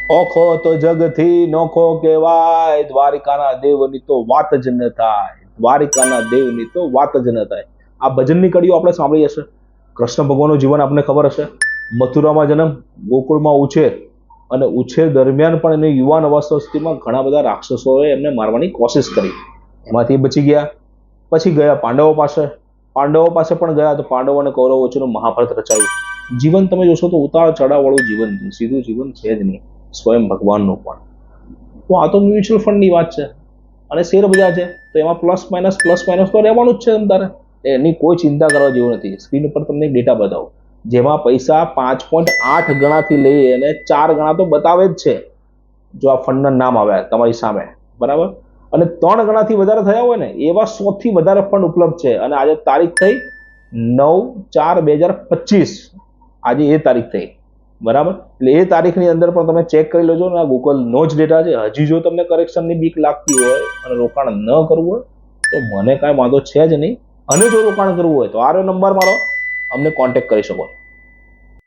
ઓખો તો જગથી નોખો કહેવાય, દ્વારિકાના દેવની તો વાત જ ન થાય, દ્વારિકાના દેવની તો વાત જ ન થાય. આ ભજનની કડીઓ આપણે સાંભળી હશે. કૃષ્ણ ભગવાનનું જીવન આપણને ખબર હશે. મથુરામાં જન્મ, ગોકુળમાં ઉછેર, અને ઉછેર દરમિયાન પણ એની યુવાન અવસ્થા સુધીમાં ઘણા બધા રાક્ષસોએ એમને મારવાની કોશિશ કરી. એમાંથી બચી ગયા. પછી ગયા પાંડવો પાસે. પાંડવો પાસે પણ ગયા તો પાંડવો અને કૌરવો વચ્ચેનું મહાભારત રચાયું. જીવન તમે જોશો તો ઉતાર ચઢાવવાળું જીવન છે, સીધું જીવન છે જ નહીં. સ્વયં ભગવાનનું પણ. તો આ તો મ્યુચ્યુઅલ ફંડની વાત છે અને શેર બજાર છે, તો એમાં પ્લસ માઇનસ તો રહેવાનું જ છે. તારે એની કોઈ ચિંતા કરવા જેવું નથી. સ્ક્રીન ઉપર તમને એક ડેટા બતાવો, જેમાં પૈસા 5.8 ગણાથી લઈ અને 4 ગણા તો બતાવે જ છે. જો આ ફંડના નામ આવ્યા તમારી સામે, બરાબર, અને 3 ગણાથી વધારે થયા હોય ને એવા 100 થી વધારે ફંડ ઉપલબ્ધ છે. અને આજે તારીખ થઈ 9/4/2025. આજે એ તારીખ થઈ, બરાબર. એટલે એ તારીખની અંદર પણ તમે ચેક કરી લેજો ને, આ ગૂગલનો જ ડેટા છે. હજી જો તમને કરેક્શનની બીક લાગતી હોય અને રોકાણ ન કરવું હોય તો મને કાંઈ વાંધો છે જ નહીં. અને જો રોકાણ કરવું હોય તો આરો નંબર મારો, અમને કોન્ટેક્ટ કરી શકો.